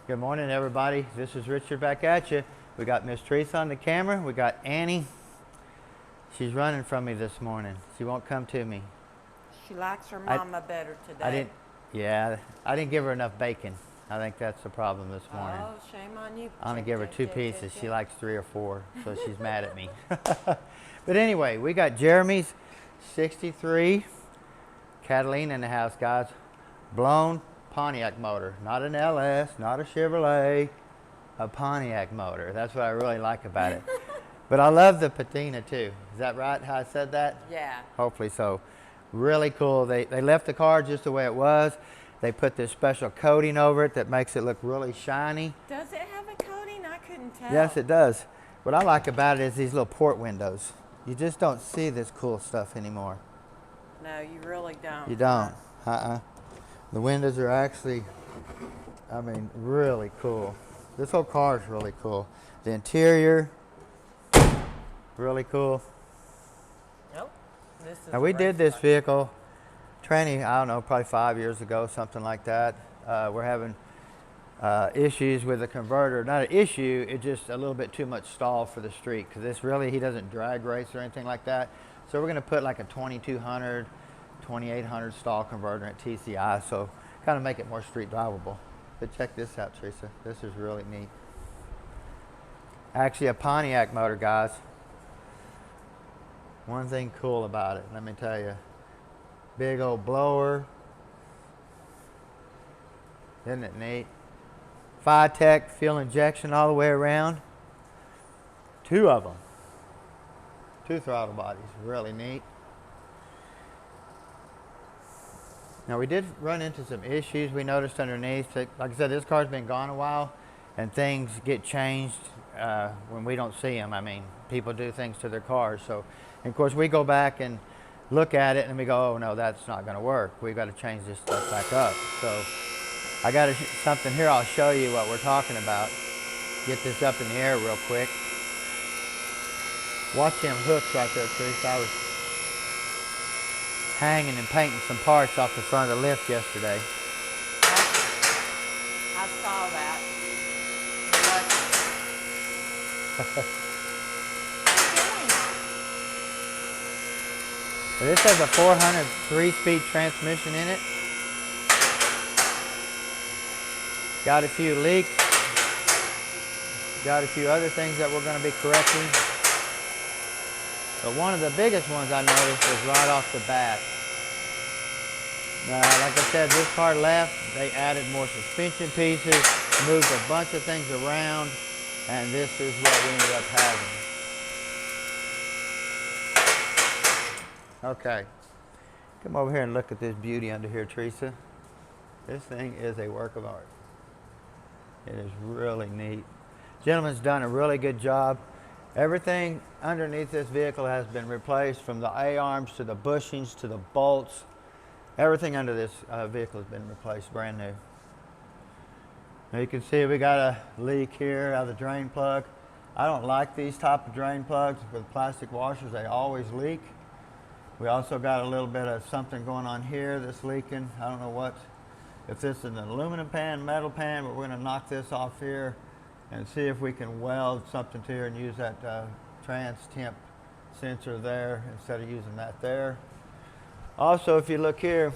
Good morning, everybody. This is Richard back at you. We got Miss Teresa on the camera. We got Annie. She's running from me this morning. She won't come to me. She likes her mama better today. I didn't give her enough bacon. I think that's the problem this morning. Oh, shame on you. I'm gonna give her two pieces. She likes 3 or 4, so she's mad at me. But anyway, we got Jeremy's 63 Catalina in the house, guys. Blown Pontiac motor, not an LS, not a Chevrolet, a Pontiac motor. That's what I really like about it. But I love the patina too. Is that right, how I said that? Yeah. Hopefully so. Really cool. They left the car just the way it was. They put this special coating over it that makes it look really shiny. Does it have a coating? I couldn't tell. Yes, it does. What I like about it is these little port windows. You just don't see this cool stuff anymore. No, you really don't. You don't. The windows are actually, I mean, really cool. This whole car is really cool. The interior, really cool. Nope. This is Now we did this vehicle training, I don't know, probably 5 years ago, something like that. We're having issues with the converter. Not an issue, it's just a little bit too much stall for the street, because this really, he doesn't drag race or anything like that. So we're going to put like a 2200, 2800 stall converter at TCI, so kind of make it more street drivable. But check this out, Teresa. This is really neat. Actually a Pontiac motor, guys. One thing cool about it, let me tell you. Big old blower. Isn't it neat? Tech fuel injection all the way around. 2 of them. 2 throttle bodies, really neat. Now we did run into some issues we noticed underneath. Like I said, this car's been gone a while and things get changed when we don't see them. I mean, people do things to their cars. So, and of course we go back and look at it and we go, oh no, that's not gonna work. We've got to change this stuff back up. So I got something here, I'll show you what we're talking about. Get this up in the air real quick. Watch them hooks right there, Teresa. I was hanging and painting some parts off the front of the lift yesterday. I saw that. This has a 400 3-speed transmission in it. Got a few leaks. Got a few other things that we're going to be correcting. But one of the biggest ones I noticed was right off the bat. Like I said, this car left, they added more suspension pieces, moved a bunch of things around, and this is what we ended up having. Okay, come over here and look at this beauty under here, Teresa. This thing is a work of art. It is really neat. Gentleman's done a really good job. Everything underneath this vehicle has been replaced, from the A-arms to the bushings to the bolts. Everything under this vehicle has been replaced, brand new. Now you can see we got a leak here out of the drain plug. I don't like these type of drain plugs with plastic washers. They always leak. We also got a little bit of something going on here that's leaking. I don't know if this is an aluminum pan, metal pan, but we're going to knock this off here and see if we can weld something to here and use that trans temp sensor there instead of using that there. Also, if you look here,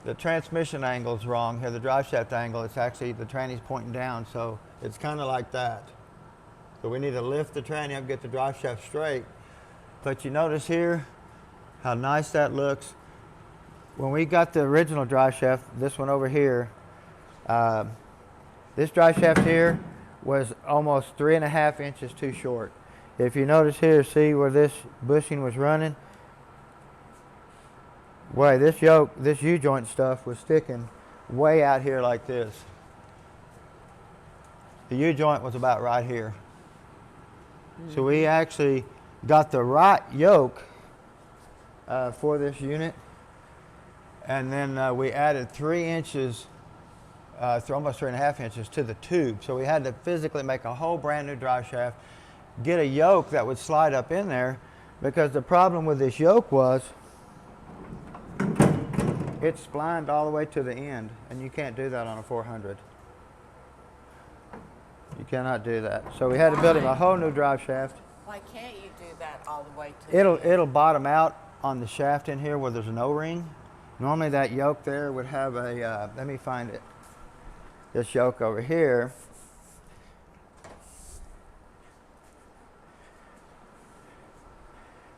the transmission angle is wrong here, the drive shaft angle. It's actually, the tranny's pointing down, so it's kind of like that. So we need to lift the tranny up, get the drive shaft straight. But you notice here how nice that looks. When we got the original drive shaft, this one over here, this drive shaft here was almost 3.5 inches too short. If you notice here, see where this bushing was running? Boy, this yoke, this U-joint stuff was sticking way out here like this. The U-joint was about right here. So we actually got the right yoke for this unit, and then we added 3 inches, almost 3.5 inches to the tube. So we had to physically make a whole brand new drive shaft, get a yoke that would slide up in there, because the problem with this yoke was it's splined all the way to the end, and you can't do that on a 400. You cannot do that. So we had to build him a whole new drive shaft. Why can't you do that all the way to the end? It'll bottom out on the shaft in here where there's an O-ring. Normally that yoke there would have a, let me find it. This yoke over here.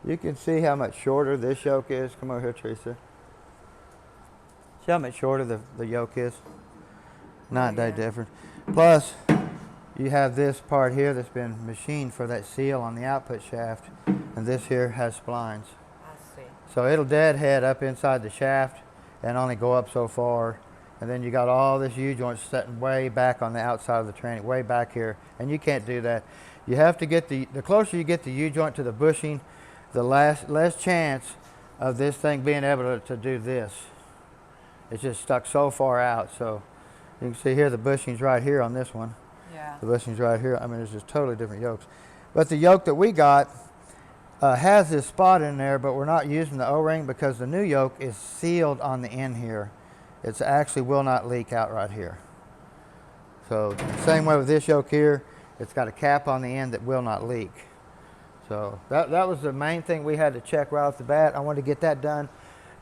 You can see how much shorter this yoke is. Come over here, Teresa. See how much shorter the yoke is? Not that different. Plus, you have this part here that's been machined for that seal on the output shaft, and this here has splines. I see. So it'll deadhead up inside the shaft and only go up so far. And then you got all this U-joint sitting way back on the outside of the tranny, way back here. And you can't do that. You have to get the closer you get the U-joint to the bushing, the less chance of this thing being able to do this. It's just stuck so far out. So you can see here the bushing's right here on this one. Yeah. The bushing's right here. I mean, it's just totally different yokes. But the yoke that we got has this spot in there, but we're not using the O-ring because the new yoke is sealed on the end here. It actually will not leak out right here. So same way with this yoke here, it's got a cap on the end that will not leak. So that was the main thing we had to check right off the bat. I wanted to get that done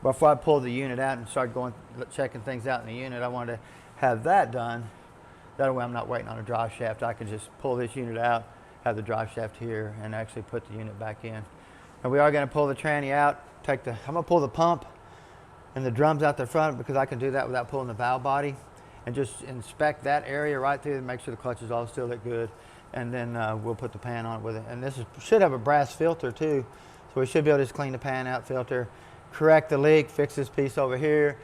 before I pulled the unit out and started checking things out in the unit. I wanted to have that done. That way I'm not waiting on a drive shaft. I can just pull this unit out, have the drive shaft here, and actually put the unit back in. And we are going to pull the tranny out. I'm going to pull the pump and the drums out the front because I can do that without pulling the valve body, and just inspect that area right through and make sure the clutches all still look good. And then we'll put the pan on it with it. And this should have a brass filter too, so we should be able to just clean the pan out, filter, correct the leak, fix this piece over here,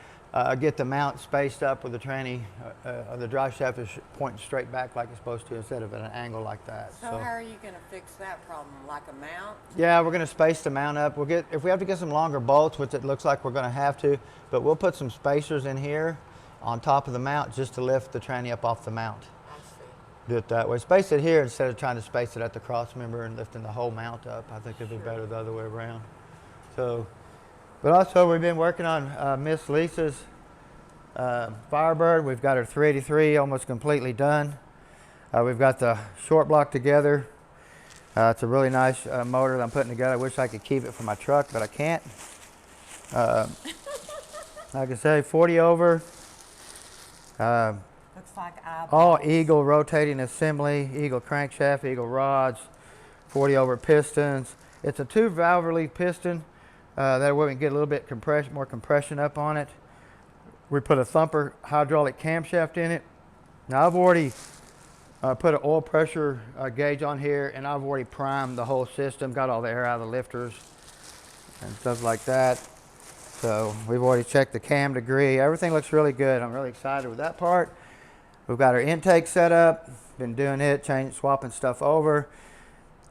get the mount spaced up with the tranny. The drive shaft is pointing straight back like it's supposed to instead of at an angle like that. So how are you going to fix that problem? Like a mount? Yeah, we're going to space the mount up. If we have to get some longer bolts, which it looks like we're going to have to, but we'll put some spacers in here on top of the mount just to lift the tranny up off the mount. I see. Do it that way. Space it here instead of trying to space it at the cross member and lifting the whole mount up. I think it'd be better the other way around. So, but also we've been working on Miss Lisa's Firebird. We've got her 383 almost completely done. We've got the short block together. It's a really nice motor that I'm putting together. I wish I could keep it for my truck, but I can't. Like I say, 40 over. Looks like All Eagle rotating assembly, Eagle crankshaft, Eagle rods, 40 over pistons. It's a 2-valve relief piston. That way we can get a little bit more compression up on it. We put a thumper hydraulic camshaft in it. Now I've already put an oil pressure gauge on here, and I've already primed the whole system, got all the air out of the lifters and stuff like that. So we've already checked the cam degree. Everything looks really good. I'm really excited with that part. We've got our intake set up, been doing it, swapping stuff over.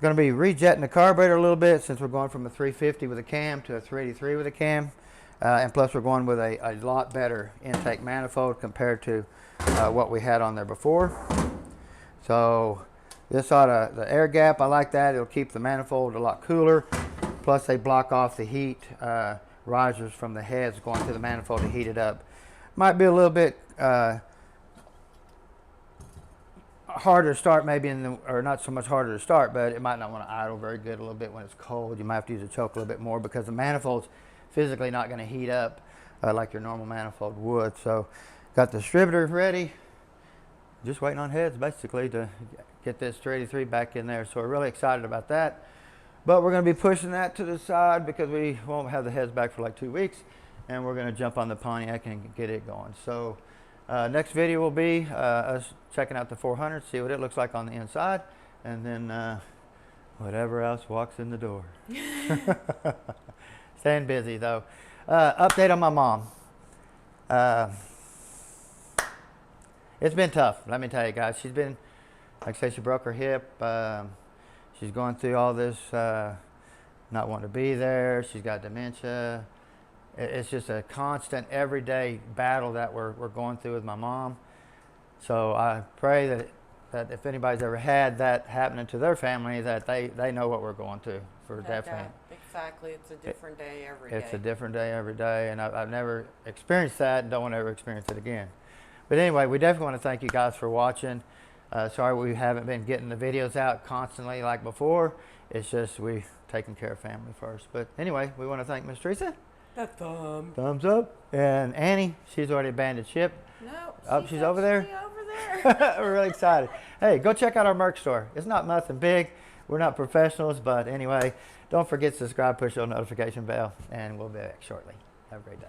Going to be rejetting the carburetor a little bit since we're going from a 350 with a cam to a 383 with a cam. And plus we're going with a lot better intake manifold compared to what we had on there before. So this the air gap, I like that. It'll keep the manifold a lot cooler. Plus they block off the heat risers from the heads going to the manifold to heat it up. Might be a little bit harder to start maybe, or not so much harder to start, but it might not want to idle very good a little bit when it's cold. You might have to use a choke a little bit more because the manifold's physically not going to heat up like your normal manifold would. So got the distributor ready. Just waiting on heads basically to get this 383 back in there. So we're really excited about that. But we're going to be pushing that to the side because we won't have the heads back for like 2 weeks. And we're going to jump on the Pontiac and get it going. So next video will be us checking out the 400, see what it looks like on the inside. And then whatever else walks in the door. Staying busy though. Update on my mom. It's been tough, let me tell you guys. She's been, like I say, she broke her hip. She's going through all this, not wanting to be there. She's got dementia. It's just a constant, everyday battle that we're going through with my mom. So I pray that if anybody's ever had that happening to their family, that they know what we're going through for definitely. Exactly, it's a different day every day. It's a different day every day, and I've never experienced that and don't want to ever experience it again. But anyway, we definitely want to thank you guys for watching. Sorry we haven't been getting the videos out constantly like before. It's just we taking care of family first. But anyway, we want to thank Miss Teresa. The thumb. Thumbs up. And Annie, she's already abandoned ship. No. Oh, she's over there? Over there. We're really excited. Hey, go check out our merch store. It's not nothing big. We're not professionals, but anyway, don't forget to subscribe, push the notification bell, and we'll be back shortly. Have a great day.